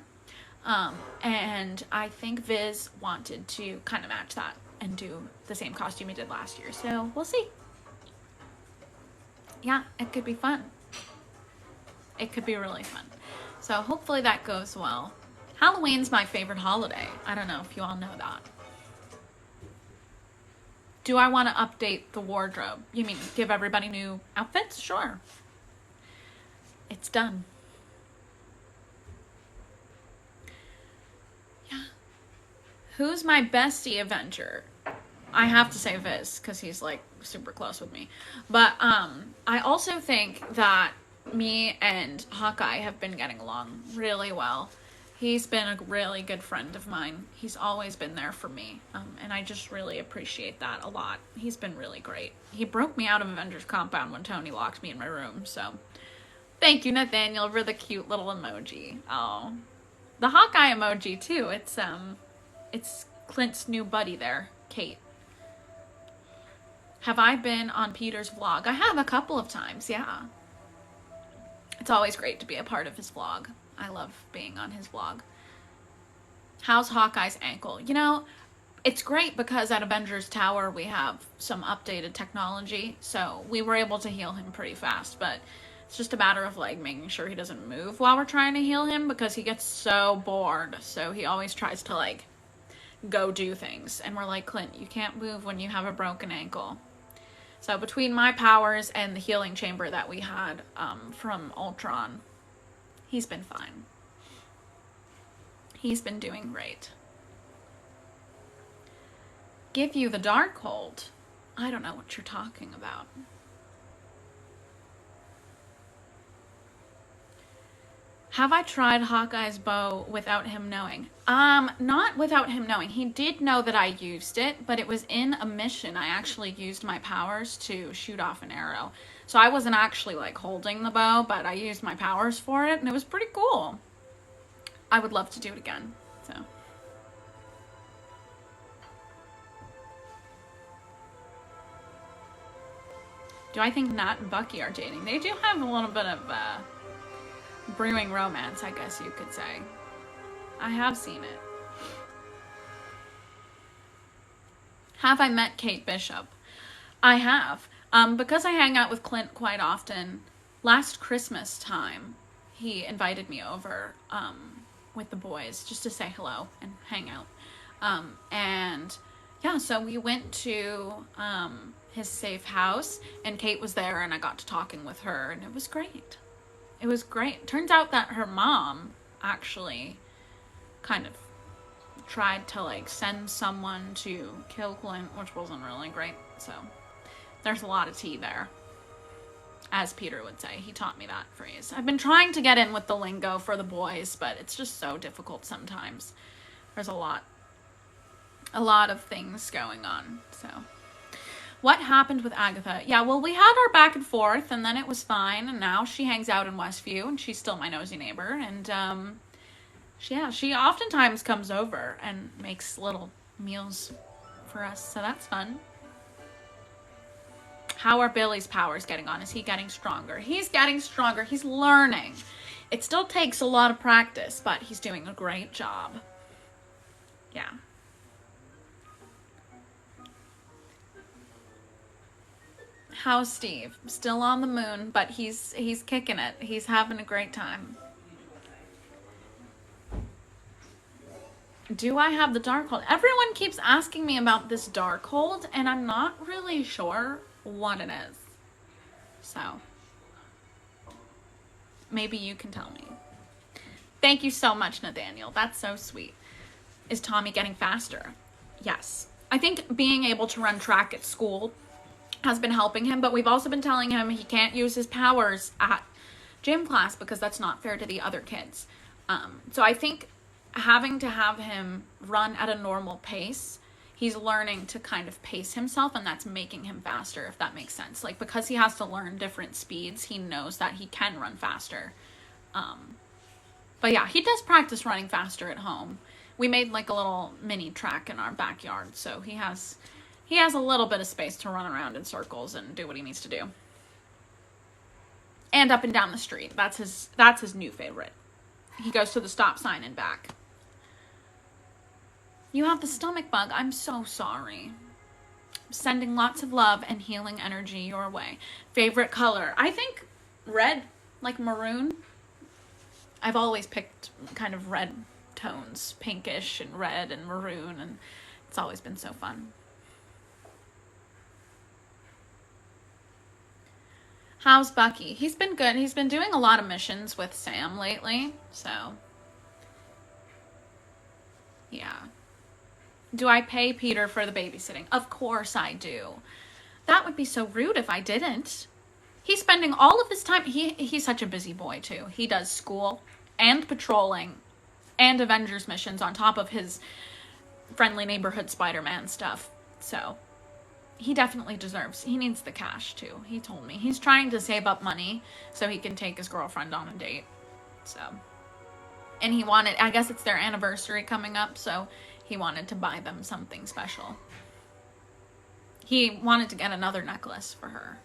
And I think Viz wanted to kind of match that and do the same costume he did last year. So we'll see. Yeah, it could be fun. It could be really fun. So hopefully that goes well. Halloween's my favorite holiday. I don't know if you all know that. Do I want to update the wardrobe? You mean give everybody new outfits? Sure. It's done. Yeah. Who's my bestie Avenger? I have to say Viz, because he's like super close with me. But I also think that me and Hawkeye have been getting along really well. He's been a really good friend of mine. He's always been there for me. And I just really appreciate that a lot. He's been really great. He broke me out of Avengers Compound when Tony locked me in my room. So Thank you, Nathaniel, for the cute little emoji. Oh, the Hawkeye emoji too. It's Clint's new buddy there, Kate. Have I been on Peter's vlog? I have a couple of times, yeah. It's always great to be a part of his vlog. I love being on his vlog. How's Hawkeye's ankle? You know, it's great because at Avengers Tower we have some updated technology, so we were able to heal him pretty fast, but it's just a matter of like making sure he doesn't move while we're trying to heal him because he gets so bored, so he always tries to like go do things, and we're like, Clint, you can't move when you have a broken ankle. So between my powers and the healing chamber that we had from Ultron, he's been fine. He's been doing great. Give you the Darkhold? I don't know what you're talking about. Have I tried Hawkeye's bow without him knowing? Not without him knowing. He did know that I used it, but it was in a mission. I actually used my powers to shoot off an arrow. So I wasn't actually like holding the bow, but I used my powers for it, and it was pretty cool. I would love to do it again, so. Do I think Nat and Bucky are dating? They do have a little bit of, brewing romance, I guess you could say. I have seen it. Have I met Kate Bishop? I have. Because I hang out with Clint quite often, last Christmas time, he invited me over with the boys just to say hello and hang out. And yeah, so we went to his safe house, and Kate was there, and I got to talking with her, and it was great. It was great. Turns out that her mom actually kind of tried to like send someone to kill Clint, which wasn't really great. So there's a lot of tea there, as Peter would say. He taught me that phrase. I've been trying to get in with the lingo for the boys, but it's just so difficult sometimes. There's a lot of things going on, so. What happened with Agatha? Yeah, well, we had our back and forth, and then it was fine, and now she hangs out in Westview, and she's still my nosy neighbor, and, she oftentimes comes over and makes little meals for us, so that's fun. How are Billy's powers getting on? Is he getting stronger? He's getting stronger. He's learning. It still takes a lot of practice, but he's doing a great job. Yeah. How's Steve? Still on the moon, but he's kicking it. He's having a great time. Do I have the Darkhold? Everyone keeps asking me about this Darkhold, and I'm not really sure what it is. So, maybe you can tell me. Thank you so much, Nathaniel. That's so sweet. Is Tommy getting faster? Yes. I think being able to run track at school has been helping him, but we've also been telling him he can't use his powers at gym class because that's not fair to the other kids. So I think having to have him run at a normal pace, he's learning to kind of pace himself, and that's making him faster, if that makes sense. Like, because he has to learn different speeds, he knows that he can run faster. But yeah, he does practice running faster at home. We made like a little mini track in our backyard, so he has a little bit of space to run around in circles and do what he needs to do. And up and down the street. That's his new favorite. He goes to the stop sign and back. You have the stomach bug. I'm so sorry. Sending lots of love and healing energy your way. Favorite color? I think red, like maroon. I've always picked kind of red tones, pinkish and red and maroon, and it's always been so fun. How's Bucky? He's been good. He's been doing a lot of missions with Sam lately, so yeah. Do I pay Peter for the babysitting? Of course I do. That would be so rude if I didn't. He's spending all of this time. He's such a busy boy too. He does school and patrolling and Avengers missions on top of his friendly neighborhood Spider-Man stuff. So he definitely deserves, he needs the cash too. He told me he's trying to save up money so he can take his girlfriend on a date. So, and he wanted, I guess it's their anniversary coming up, so he wanted to buy them something special. He wanted to get another necklace for her.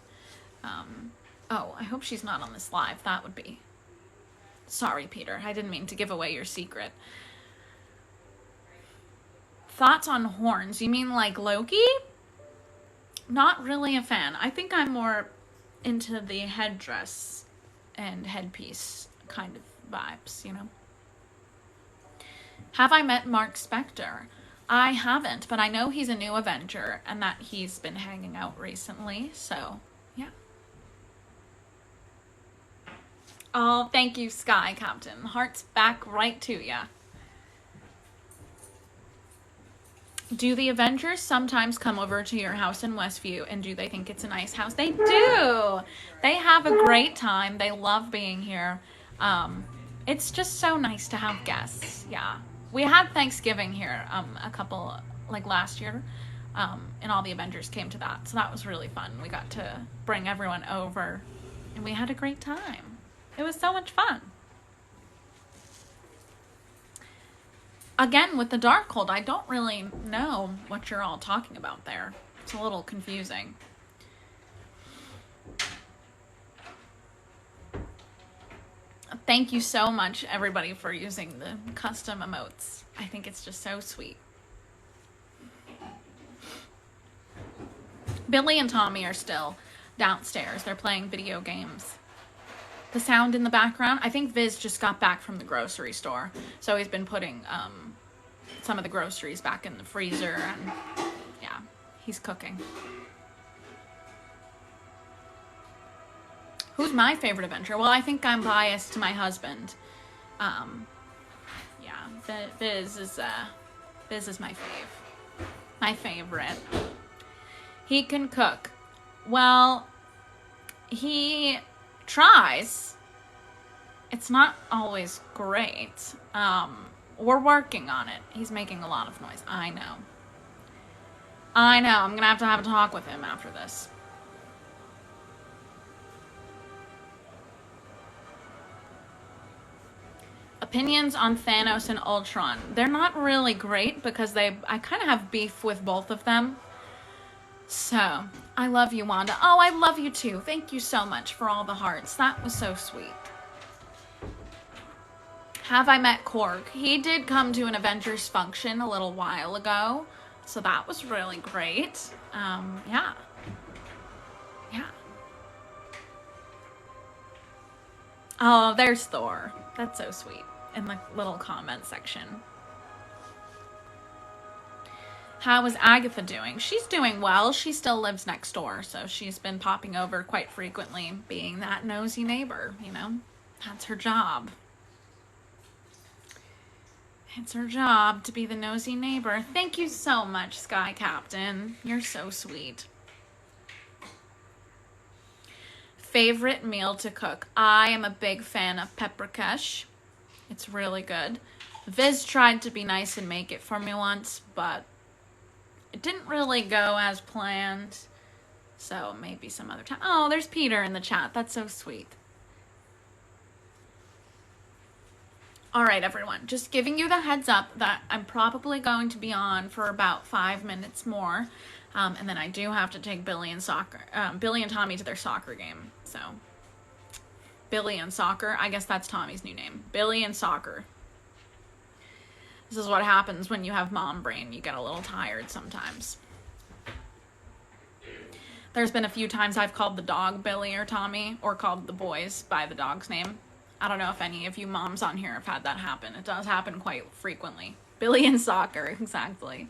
Oh, I hope she's not on this live. That would be... Sorry, Peter. I didn't mean to give away your secret. Thoughts on horns? You mean like Loki? Not really a fan. I think I'm more into the headdress and headpiece kind of vibes, you know? Have I met Mark Spector? I haven't, but I know he's a new Avenger and that he's been hanging out recently, so yeah. Oh, thank you, Sky Captain. Hearts back right to ya. Do the Avengers sometimes come over to your house in Westview, and do they think it's a nice house? They do. They have a great time. They love being here. It's just so nice to have guests. Yeah. We had Thanksgiving here a couple, like last year, and all the Avengers came to that. So that was really fun. We got to bring everyone over, and we had a great time. It was so much fun. Again, with the Darkhold, I don't really know what you're all talking about there. It's a little confusing. Thank you so much, everybody, for using the custom emotes. I think it's just so sweet. Billy and Tommy are still downstairs. They're playing video games. The sound in the background, I think Viz just got back from the grocery store. So he's been putting some of the groceries back in the freezer, and yeah, he's cooking. Who's my favorite Avenger? Well, I think I'm biased to my husband. Yeah, Viz is my fave. My favorite. He can cook. Well, he tries. It's not always great. We're working on it. He's making a lot of noise. I know. I'm gonna have a talk with him after this. Opinions on Thanos and Ultron. They're not really great because I kind of have beef with both of them. So, I love you, Wanda. Oh, I love you too. Thank you so much for all the hearts. That was so sweet. Have I met Korg? He did come to an Avengers function a little while ago. So that was really great. Yeah. Yeah. Oh, there's Thor. That's so sweet. In the little comment section. How is Agatha doing? She's doing well. She still lives next door, so she's been popping over quite frequently, being that nosy neighbor, you know? That's her job. It's her job to be the nosy neighbor. Thank you so much, Sky Captain. You're so sweet. Favorite meal to cook? I am a big fan of peppercash. It's really good. Viz tried to be nice and make it for me once, but it didn't really go as planned. So maybe some other time. Oh, there's Peter in the chat. That's so sweet. All right, everyone. Just giving you the heads up that I'm probably going to be on for about 5 minutes more. And then I do have to take Billy and Tommy to their soccer game. So, Billy and Soccer. I guess that's Tommy's new name. Billy and Soccer. This is what happens when you have mom brain. You get a little tired sometimes. There's been a few times I've called the dog Billy or Tommy, or called the boys by the dog's name. I don't know if any of you moms on here have had that happen. It does happen quite frequently. Billy and Soccer, exactly.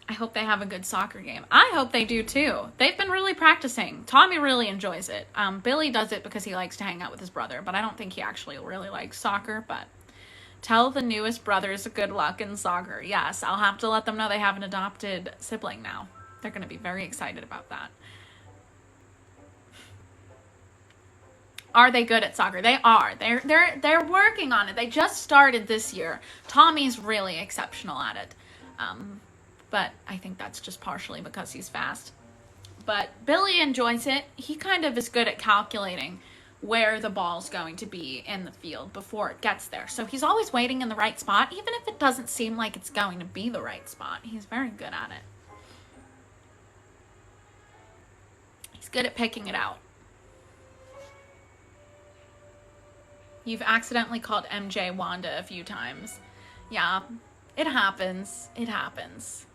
I hope they have a good soccer game. I hope they do too. They've been really practicing. Tommy really enjoys it. Billy does it because he likes to hang out with his brother, but I don't think he actually really likes soccer. But tell the newest brothers good luck in soccer. Yes, I'll have to let them know they have an adopted sibling now. They're going to be very excited about that. Are they good at soccer? They are. They're working on it. They just started this year. Tommy's really exceptional at it. But I think that's just partially because he's fast. But Billy enjoys it. He kind of is good at calculating where the ball's going to be in the field before it gets there. So he's always waiting in the right spot, even if it doesn't seem like it's going to be the right spot. He's very good at it. He's good at picking it out. You've accidentally called MJ Wanda a few times. Yeah, it happens. It happens.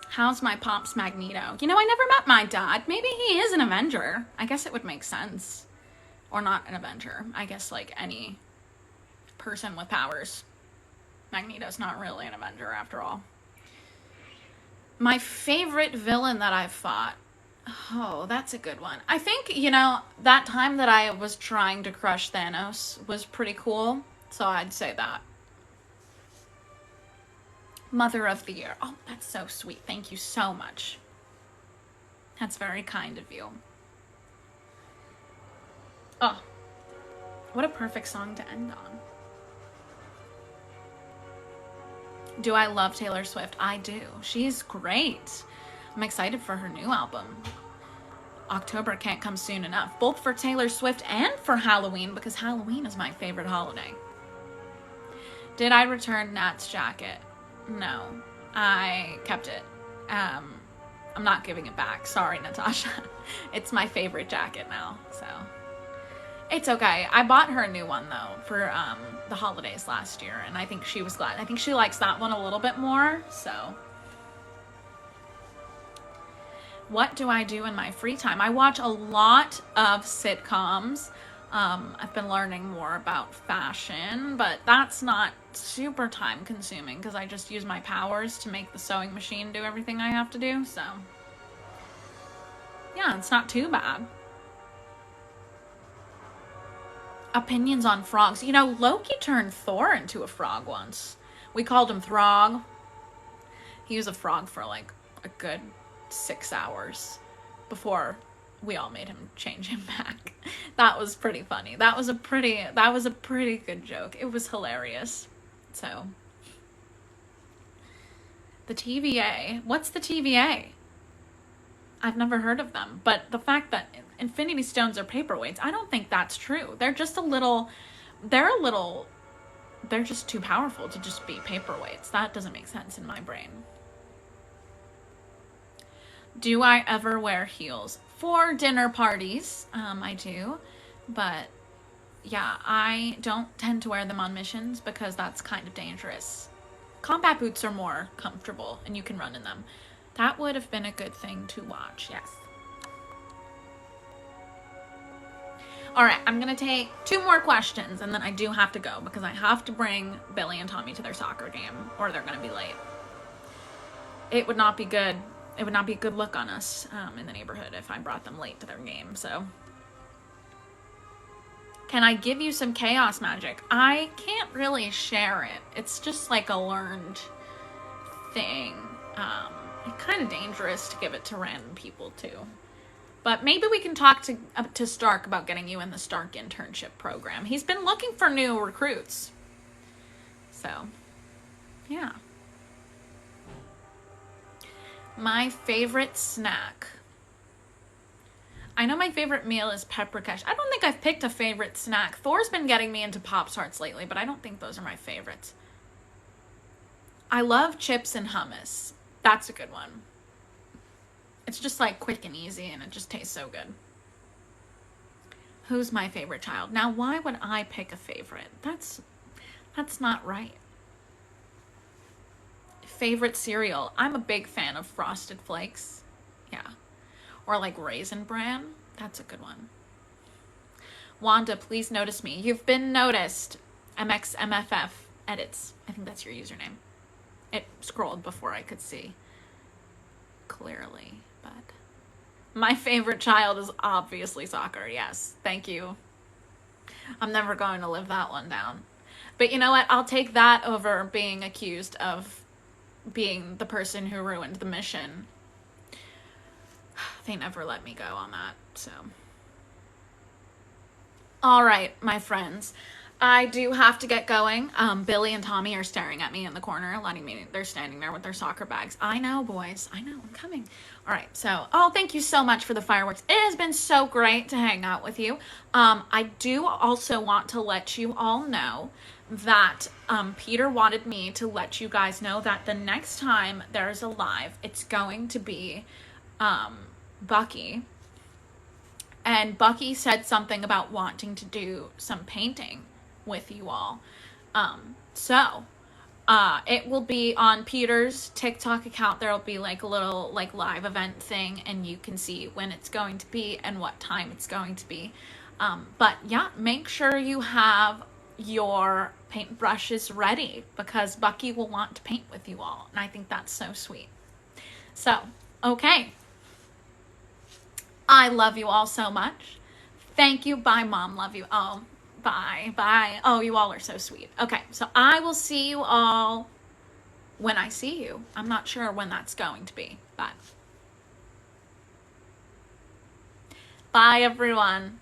How's my pops Magneto? You know, I never met my dad. Maybe he is an Avenger. I guess it would make sense. Or not an Avenger. I guess like any person with powers. Magneto's not really an Avenger after all. My favorite villain that I've fought. Oh, that's a good one. I think, you know, that time that I was trying to crush Thanos was pretty cool. So I'd say that. Mother of the Year. Oh, that's so sweet. Thank you so much. That's very kind of you. Oh, what a perfect song to end on. Do I love Taylor Swift? I do. She's great. I'm excited for her new album. October can't come soon enough, both for Taylor Swift and for Halloween, because Halloween is my favorite holiday. Did I return Nat's jacket? No, I kept it. I'm not giving it back. Sorry, Natasha. It's my favorite jacket now, so it's okay. I bought her a new one though for the holidays last year, and I think she was glad. I think she likes that one a little bit more, so. What do I do in my free time? I watch a lot of sitcoms. I've been learning more about fashion, but that's not super time consuming because I just use my powers to make the sewing machine do everything I have to do, so yeah, it's not too bad. Opinions on frogs. You know, Loki turned Thor into a frog once. We called him Throg. He was a frog for like a good 6 hours before we all made him change him back. That was pretty funny. That was a pretty good joke. It was hilarious. So the TVA. What's the TVA? I've never heard of them, but the fact that Infinity Stones are paperweights, I don't think that's true. They're just they're just too powerful to just be paperweights. That doesn't make sense in my brain. Do I ever wear heels? For dinner parties, I do, but yeah, I don't tend to wear them on missions because that's kind of dangerous. Combat boots are more comfortable and you can run in them. That would have been a good thing to watch, yes. All right, I'm gonna take 2 more questions and then I do have to go because I have to bring Billy and Tommy to their soccer game or they're gonna be late. It would not be good. It would not be a good look on us in the neighborhood if I brought them late to their game, so. Can I give you some chaos magic? I can't really share it. It's just like a learned thing. It's kind of dangerous to give it to random people too. But maybe we can talk to Stark about getting you in the Stark internship program. He's been looking for new recruits. So, yeah. My favorite snack. I know my favorite meal is peppercash. I don't think I've picked a favorite snack. Thor's been getting me into Pop-Tarts lately, but I don't think those are my favorites. I love chips and hummus. That's a good one. It's just like quick and easy and it just tastes so good. Who's my favorite child? Now, why would I pick a favorite? That's not right. Favorite cereal. I'm a big fan of Frosted Flakes. Yeah. Or like Raisin Bran. That's a good one. Wanda, please notice me. You've been noticed. MXMFF edits. I think that's your username. It scrolled before I could see clearly, but my favorite child is obviously soccer. Yes. Thank you. I'm never going to live that one down. But you know what? I'll take that over being accused of being the person who ruined the mission. they never let me go on that, so. All right, my friends. I do have to get going. Billy and Tommy are staring at me in the corner, they're standing there with their soccer bags. I know, boys. I know, I'm coming. All right, so, thank you so much for the fireworks. It has been so great to hang out with you. I do also want to let you all know that Peter wanted me to let you guys know that the next time there's a live, it's going to be Bucky. And Bucky said something about wanting to do some painting with you all. So it will be on Peter's TikTok account. There will be like a little like live event thing, and you can see when it's going to be and what time it's going to be. But yeah, make sure you have your paintbrushes ready, because Bucky will want to paint with you all. And I think that's so sweet. So, okay. I love you all so much. Thank you. Bye, Mom. Love you. Oh, bye. Bye. Oh, you all are so sweet. Okay, so I will see you all when I see you. I'm not sure when that's going to be, but bye, everyone.